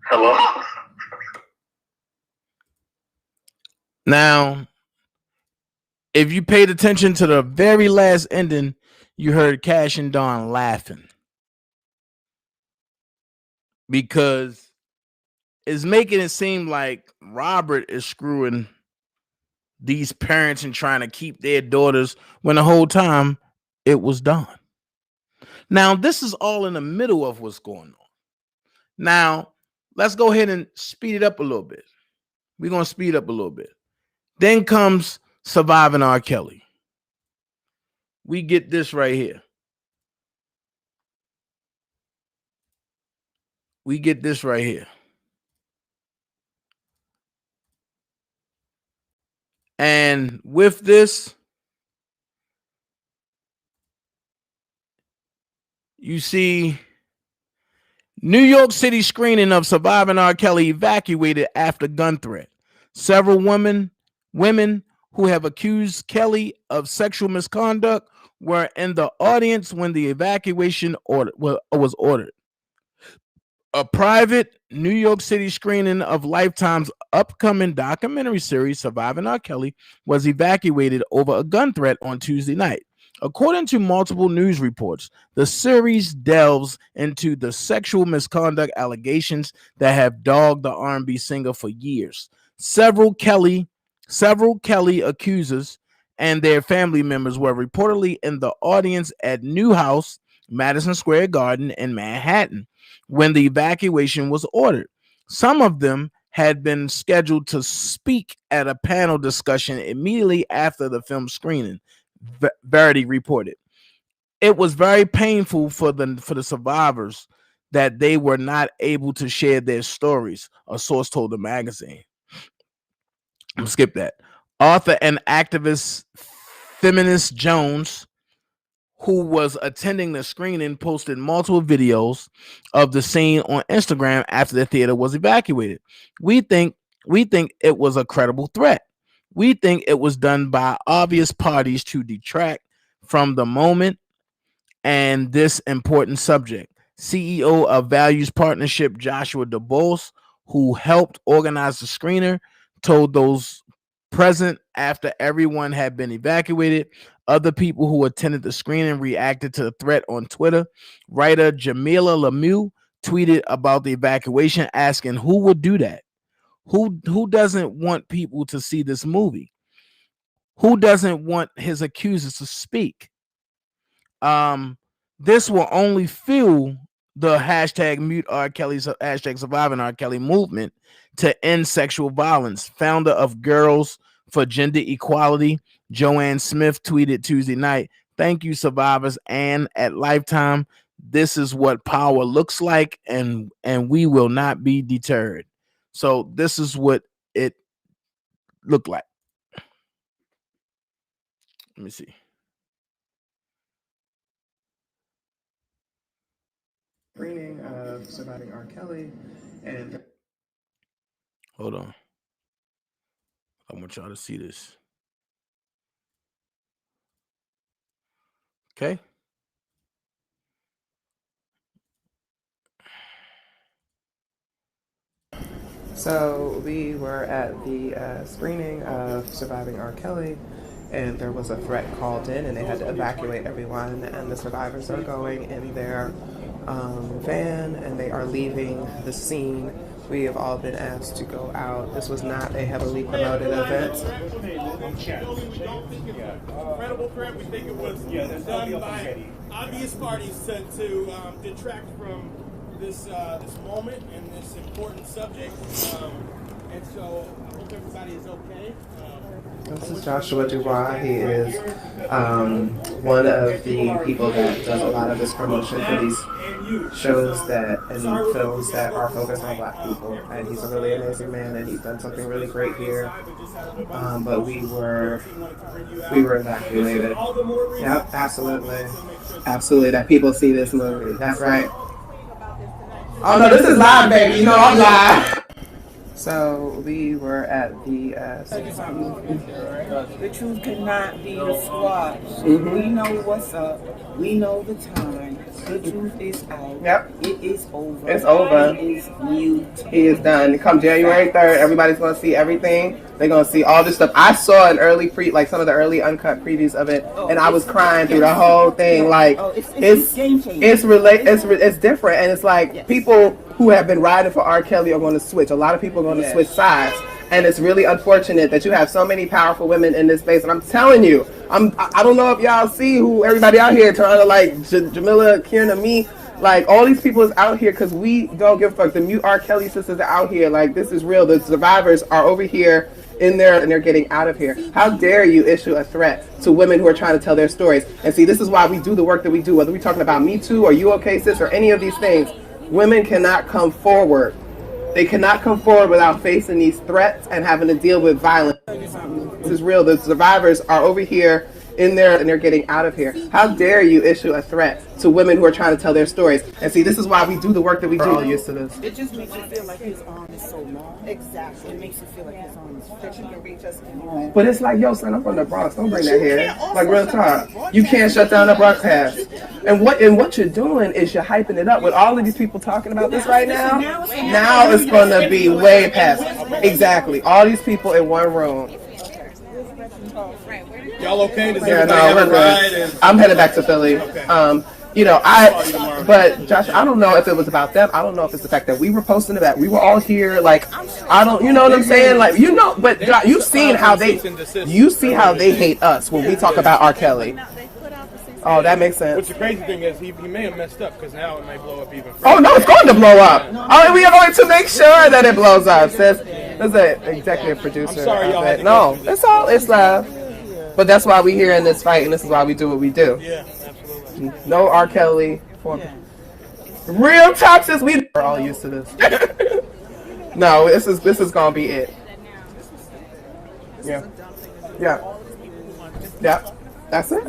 Hello? Now, if you paid attention to the very last ending, you heard Cash and Dawn laughing. Because it's making it seem like Robert is screwing these parents and trying to keep their daughters when the whole time it was Dawn. Now, this is all in the middle of what's going on. Now, let's go ahead and speed it up a little bit. We're going to speed up a little bit. Then comes Surviving R. Kelly. We get this right here. We get this right here. And with this, you see New York City screening of Surviving R. Kelly evacuated after gun threat. Several women who have accused Kelly of sexual misconduct were in the audience when the evacuation was ordered. A private New York City screening of Lifetime's upcoming documentary series, Surviving R. Kelly, was evacuated over a gun threat on Tuesday night. According to multiple news reports, the series delves into the sexual misconduct allegations that have dogged the R&B singer for years. Several Kelly accusers and their family members were reportedly in the audience at Newhouse, Madison Square Garden in Manhattan when the evacuation was ordered. Some of them had been scheduled to speak at a panel discussion immediately after the film screening, Verity reported. It was very painful for the survivors that they were not able to share their stories, a source told the magazine. I'm gonna skip that. Author and activist Feminist Jones, who was attending the screening, posted multiple videos of the scene on Instagram after the theater was evacuated. We think it was a credible threat. We think it was done by obvious parties to detract from the moment and this important subject. CEO of Values Partnership Joshua DeBose, who helped organize the screener, told those present after everyone had been evacuated. Other people who attended the screening reacted to the threat on Twitter. Writer Jamila Lemieux tweeted about the evacuation, asking who would do that? Who doesn't want people to see this movie? Who doesn't want his accusers to speak? This will only fuel the hashtag mute R. Kelly's hashtag surviving R. Kelly movement to end sexual violence. Founder of Girls for Gender Equality, Joanne Smith, tweeted Tuesday night, "Thank you, survivors, and at Lifetime, this is what power looks like, and we will not be deterred." So this is what it looked like. Let me see. Screening of Surviving R. Kelly, and hold on. I want y'all to see this. Okay. So we were at the screening of Surviving R. Kelly, and there was a threat called in, and they had to evacuate everyone. And the survivors are going in their van, and they are leaving the scene. We have all been asked to go out. This was not a heavily promoted event. Incredible threat. We think it was done by obvious parties to detract from this moment and this important subject. And so I hope everybody is okay. This is Joshua Dubois. He is one of the people that does a lot of this promotion for these shows that and films that are focused on Black people. And he's a really amazing man, and he's done something really great here. But we were evacuated. Yep, absolutely. Absolutely, that people see this movie. That's right. Oh no, this is live, baby. You know I'm live. So we were at the truth cannot be squashed. We know what's up. We know the time. The truth is out. Yep. It is over. It's over. It is mute. He is done. Come January 3rd, everybody's going to see everything. They're going to see all this stuff. I saw an early some of the early uncut previews of it, and I was crying through the whole thing. Like, it's different, and it's like people who have been riding for R. Kelly are going to switch. A lot of people are going to switch sides. And it's really unfortunate that you have so many powerful women in this space. And I'm telling you, I don't know if y'all see who everybody out here trying to like Jamila, Kierna, me. Like, all these people is out here because we don't give a fuck. The mute R. Kelly sisters are out here. Like, this is real. The survivors are over here in there, and they're getting out of here. How dare you issue a threat to women who are trying to tell their stories? And see, this is why we do the work that we do. Whether we're talking about Me Too or You Okay Sis or any of these things, women cannot come forward. They cannot come forward without facing these threats and having to deal with violence. This is real. The survivors are over here in there, and they're getting out of here. How dare you issue a threat to women who are trying to tell their stories? And see, this is why we do the work that we do. We're all used to this. It just makes you feel like his arm is so long. Exactly. It makes you feel like his arm is fit. You can reach us anywhere. But it's like, yo, son, I'm from the Bronx. Don't bring that here. Like, real talk. You can't shut down the broadcast. And what you're doing is you're hyping it up with all of these people talking about this right now. Now it's going to be way past. Exactly. All these people in one room. Y'all okay? I'm headed back to Philly. Okay. But Josh, I don't know if it was about them. I don't know if it's the fact that we were posting it, that we were all here. Like, I don't, you know what I'm saying? Like, you know, but you've seen how they hate us when we talk about R. Kelly. Oh, that makes sense. Which the crazy thing is, he may have messed up because now it may blow up even further. Oh no, it's going to blow up. Oh, we are going to make sure that it blows up. Says there's an executive producer. I'm sorry, y'all. No, it's love. But that's why we're here in this fight, and this is why we do what we do. Yeah, absolutely. No R. Kelly. Real toxic. We are all used to this. No, this is gonna be it. Yeah. That's it.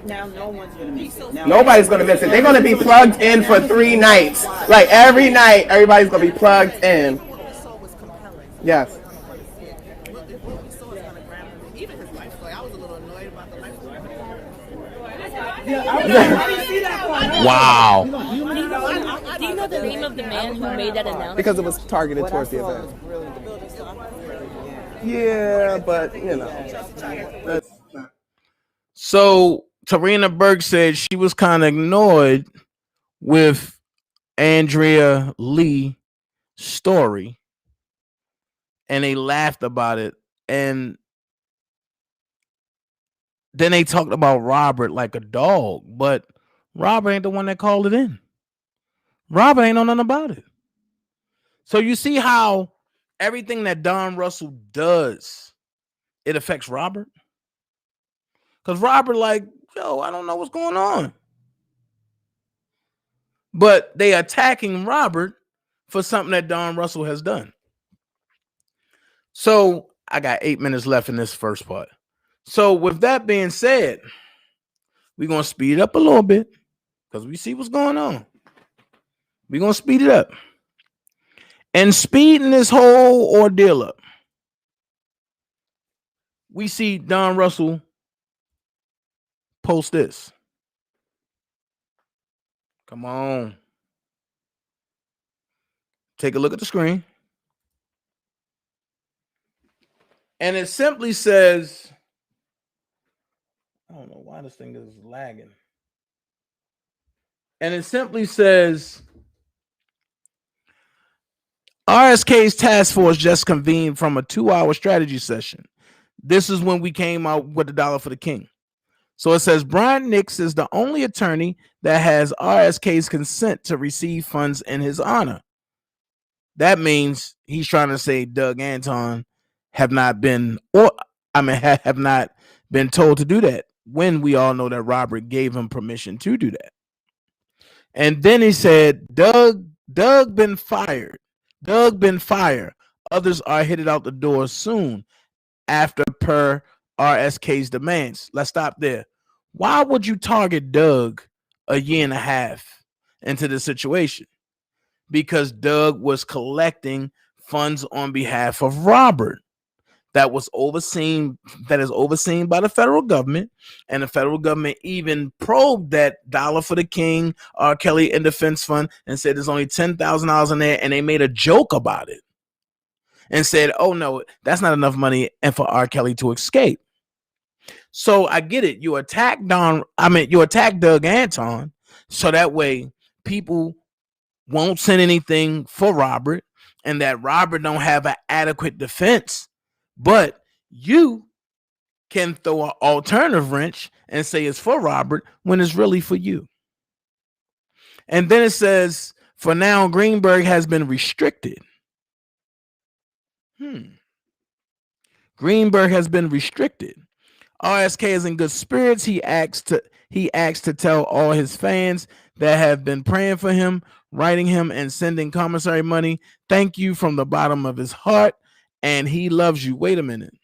Now no one's gonna miss it. Nobody's gonna miss it. They're gonna be plugged in for 3 nights. Like, every night, everybody's gonna be plugged in. Yes. Wow. Do you know the name of the man who made that announcement? Because it was targeted towards the event. Yeah, but you know. So Tarina Burke said she was kind of annoyed with Andrea Lee's story, and they laughed about it, and then they talked about Robert like a dog, but Robert ain't the one that called it in. Robert ain't know nothing about it. So you see how everything that Don Russell does, it affects Robert? Because Robert like, yo, I don't know what's going on. but they attacking Robert for something that Don Russell has done. So I got 8 minutes left in this first part. So with that being said, we're going to speed it up a little bit because we see what's going on. We're going to speed it up. And speeding this whole ordeal up, we see Don Russell post this. Come on. Take a look at the screen. And it simply says, I don't know why this thing is lagging. And it simply says, RSK's task force just convened from a 2-hour strategy session. This is when we came out with the dollar for the king. So it says Brian Nix is the only attorney that has RSK's consent to receive funds in his honor. That means he's trying to say Doug Anton have not been told to do that, when we all know that Robert gave him permission to do that. And then he said, Doug been fired. Doug been fired. Others are headed out the door soon after per RSK's demands. Let's stop there. Why would you target Doug a year and a half into the situation? Because Doug was collecting funds on behalf of Robert that is overseen by the federal government, and the federal government even probed that dollar for the king, R. Kelly and defense fund, and said there's only $10,000 in there, and they made a joke about it and said, oh no, that's not enough money and for R. Kelly to escape. So I get it. You attack Doug Anton so that way people won't send anything for Robert, and that Robert don't have an adequate defense. But you can throw an alternative wrench and say it's for Robert when it's really for you. And then it says, for now, Greenberg has been restricted. Greenberg has been restricted. RSK is in good spirits. He asks to tell all his fans that have been praying for him, writing him, and sending commissary money, thank you from the bottom of his heart, and he loves you. Wait a minute.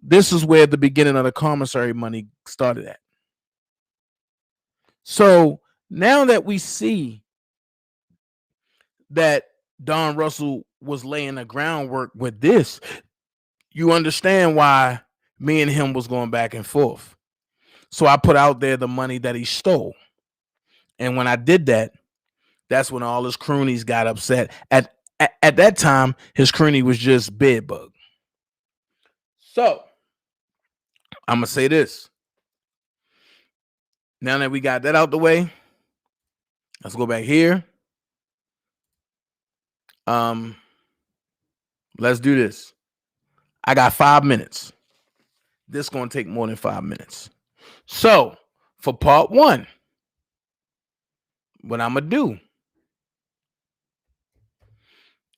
This is where the beginning of the commissary money started at. So now that we see that Don Russell was laying the groundwork with this, you understand why me and him was going back and forth. So I put out there the money that he stole. And when I did that, that's when all his croonies got upset. At that time, his croonie was just Bedbug. So I'm going to say this. Now that we got that out the way, let's go back here. Let's do this. I got 5 minutes. This is going to take more than 5 minutes. So for part one, what I'm going to do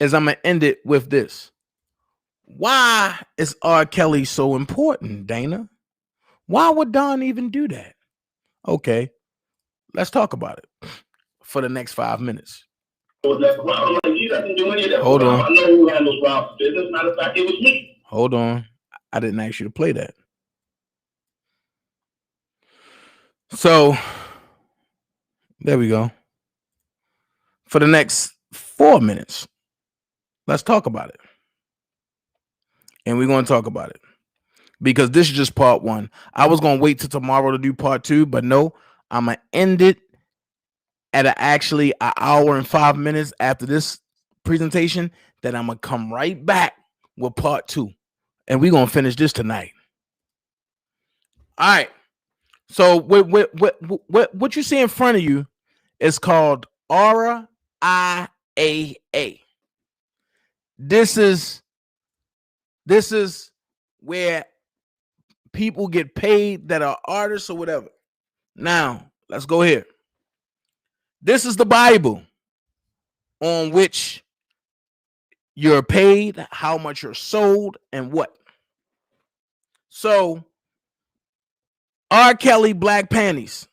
is I'm going to end it with this. Why is R. Kelly so important, Dana? Why would Don even do that? Okay, let's talk about it for the next 5 minutes. Hold on. Hold on. I didn't ask you to play that. So there we go. For the next 4 minutes, let's talk about it. And we're going to talk about it because this is just part one. I was going to wait till tomorrow to do part two, but no, I'm going to end it at actually an hour and 5 minutes after this presentation. That I'm going to come right back with part two. And we're going to finish this tonight. All right. So what you see in front of you is called RIAA. This is where people get paid that are artists or whatever. Now, let's go here. This is the Bible on which you're paid, how much you're sold, and what. So, R. Kelly, Black Panties.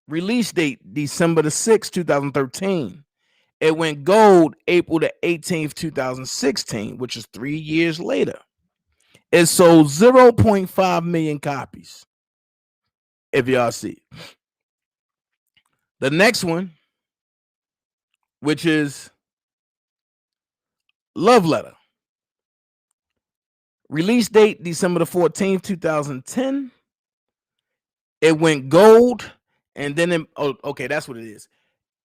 Release date December the 6th, 2013. It went gold April the 18th, 2016, which is 3 years later. It sold 0.5 million copies. If y'all see. The next one, which is Love Letter. Release date December the 14th, 2010. It went gold and then that's what it is.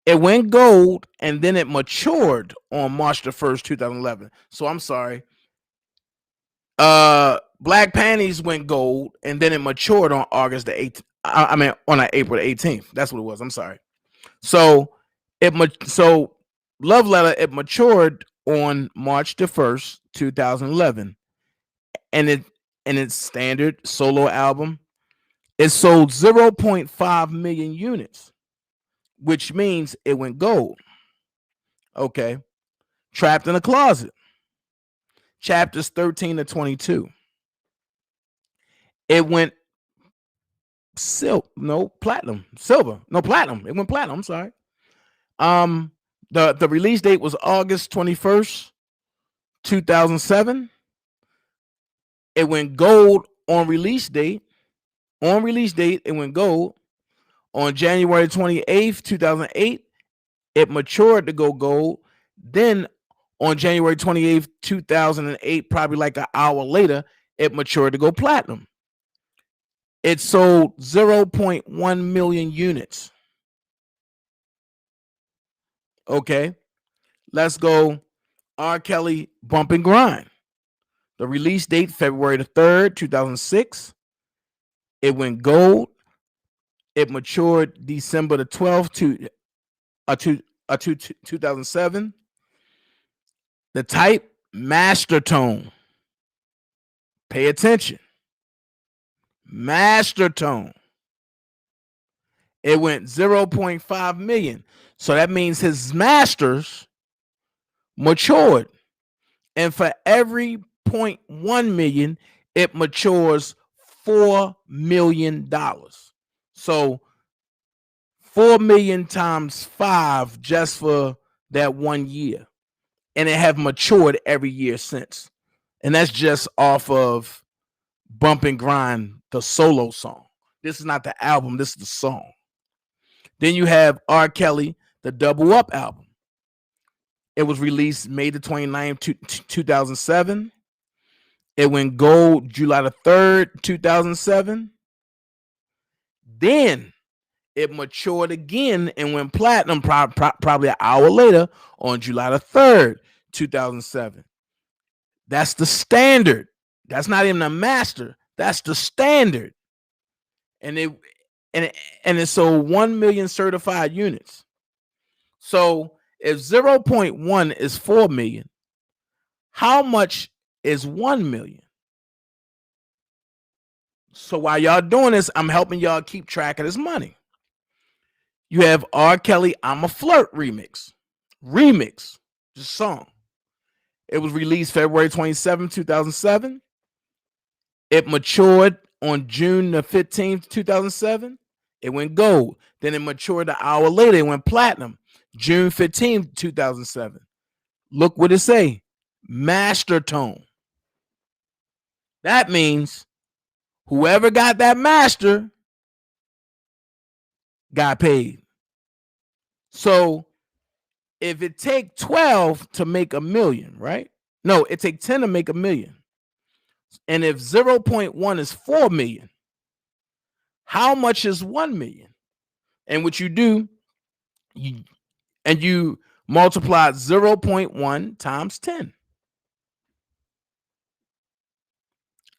It went gold and then it matured on March the 1st, 2011. So I'm sorry. Black Panties went gold and then it matured on August the 8th. On April the 18th. That's what it was. I'm sorry. So Love Letter, it matured on March the 1st, 2011. And its standard solo album, it sold 0.5 million units, which means it went gold. Okay. Trapped in a Closet, chapters 13 to 22. It went platinum. It went platinum. I'm sorry. The release date was August 21st, 2007. It went gold on release date. It went gold. On January 28th, 2008, it matured to go gold. Then on January 28th, 2008, probably like an hour later, it matured to go platinum. It sold 0.1 million units. Okay. Let's go R. Kelly, Bump and Grind. The release date, February the 3rd, 2006. It went gold. It matured December the 12th, 2007. The type, master tone. Pay attention. Master tone. It went 0.5 million. So that means his masters matured. And for every 0.1 million, it matures $4 million. So 4 million times 5 just for that 1 year. And it have matured every year since. And that's just off of Bump and Grind, the solo song. This is not the album, this is the song. Then you have R. Kelly, the Double Up album. It was released May the 29th, 2007. It went gold July the 3rd, 2007. Then it matured again and went platinum probably an hour later on July the 3rd, 2007. That's the standard. That's not even a master. That's the standard. And it sold 1 million certified units. So if 0.1 is 4 million, how much is 1 million? So while y'all doing this, I'm helping y'all keep track of this money. You have R. Kelly, I'm a Flirt remix, the song. It was released February 27, 2007. It matured on June the 15th, 2007. It went gold. Then it matured an hour later. It went platinum, June 15th, 2007. Look what it say, master tone. That means whoever got that master got paid. So if it take 12 to make a million, right? No, it take 10 to make a million. And if 0.1 is 4 million, how much is 1 million? And what you do, you multiply 0.1 times 10.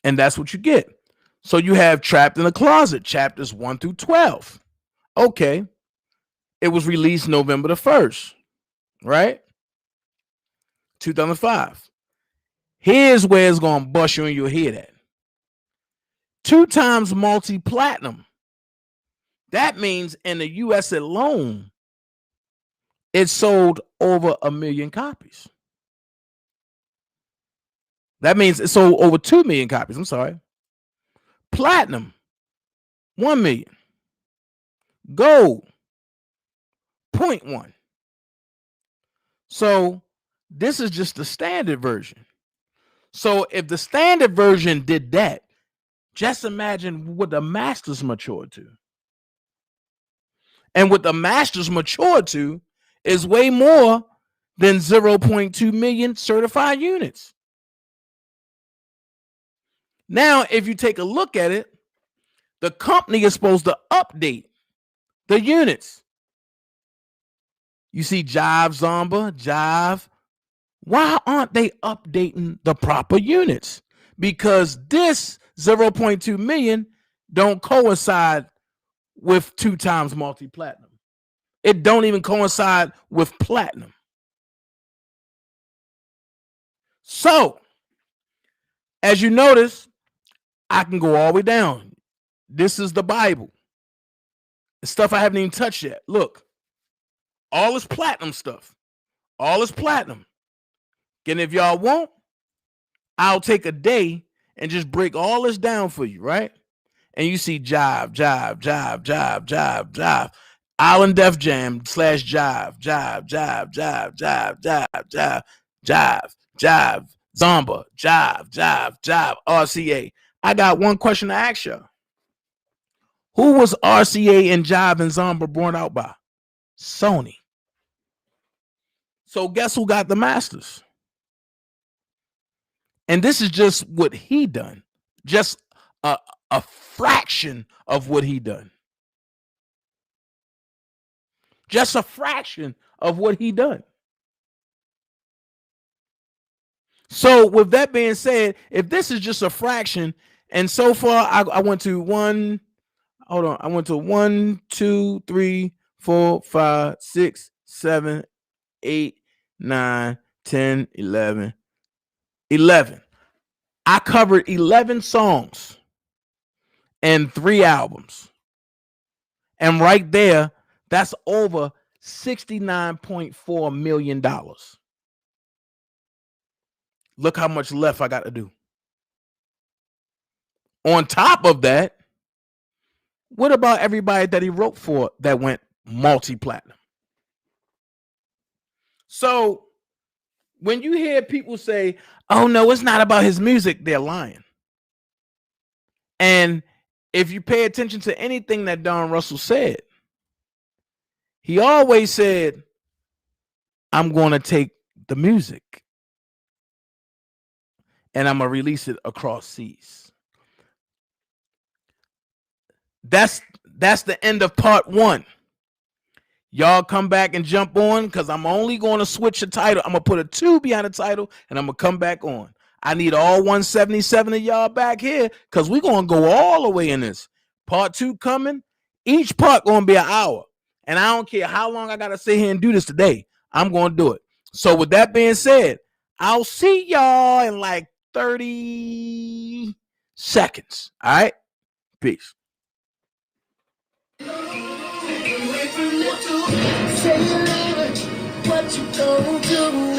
And that's what you get. So you have Trapped in a Closet, chapters 1 through 12. Okay. It was released November the 1st, right? 2005. Here's where it's going to bust you in your head at. 2 times multi-platinum. That means in the US alone, it sold over 1 million copies. That means it sold over 2 million copies. I'm sorry. Platinum, 1 million. gold 0.1. So this is just the standard version. So if the standard version did that, just imagine what the masters matured to. And what the masters matured to is way more than 0.2 million certified units. Now, if you take a look at it, the company is supposed to update the units. You see Jive, Zomba, Jive. Why aren't they updating the proper units? Because this 0.2 million don't coincide with 2 times multi-platinum. It don't even coincide with platinum. So, as you notice, I can go all the way down. This is the Bible. The stuff I haven't even touched yet. Look, all this platinum stuff. All this platinum. And if y'all want, I'll take a day and just break all this down for you, right? And you see Jive, Jive, Jive, Jive, Jive, Jive. Island Def Jam / Jive, Jive, Jive, Jive, Jive, Jive, Jive, Jive, Jive, Zomba, Jive, Jive, Jive, RCA. I got one question to ask you. Who was RCA and Jive and Zomba born out by? Sony. So guess who got the masters? And this is just what he done. Just a fraction of what he done. Just a fraction of what he done. So with that being said, if this is just a fraction, and so far I went to 1, 2, 3, 4, 5, 6, 7, 8, 9, 10, 11. I covered 11 songs and 3 albums. And right there, that's over $69.4 million. Look how much left I got to do. On top of that, what about everybody that he wrote for that went multi-platinum? So when you hear people say, oh no, it's not about his music, they're lying. And if you pay attention to anything that Don Russell said, he always said, I'm going to take the music and I'm going to release it across seas. That's the end of part 1. Y'all come back and jump on because I'm only going to switch the title. I'm going to put a 2 behind the title and I'm going to come back on. I need all 177 of y'all back here because we're going to go all the way in this. Part 2 coming. Each part going to be an hour. And I don't care how long I got to sit here and do this today. I'm going to do it. So with that being said, I'll see y'all in like 30 seconds. All right? Peace. Say, what you gonna do?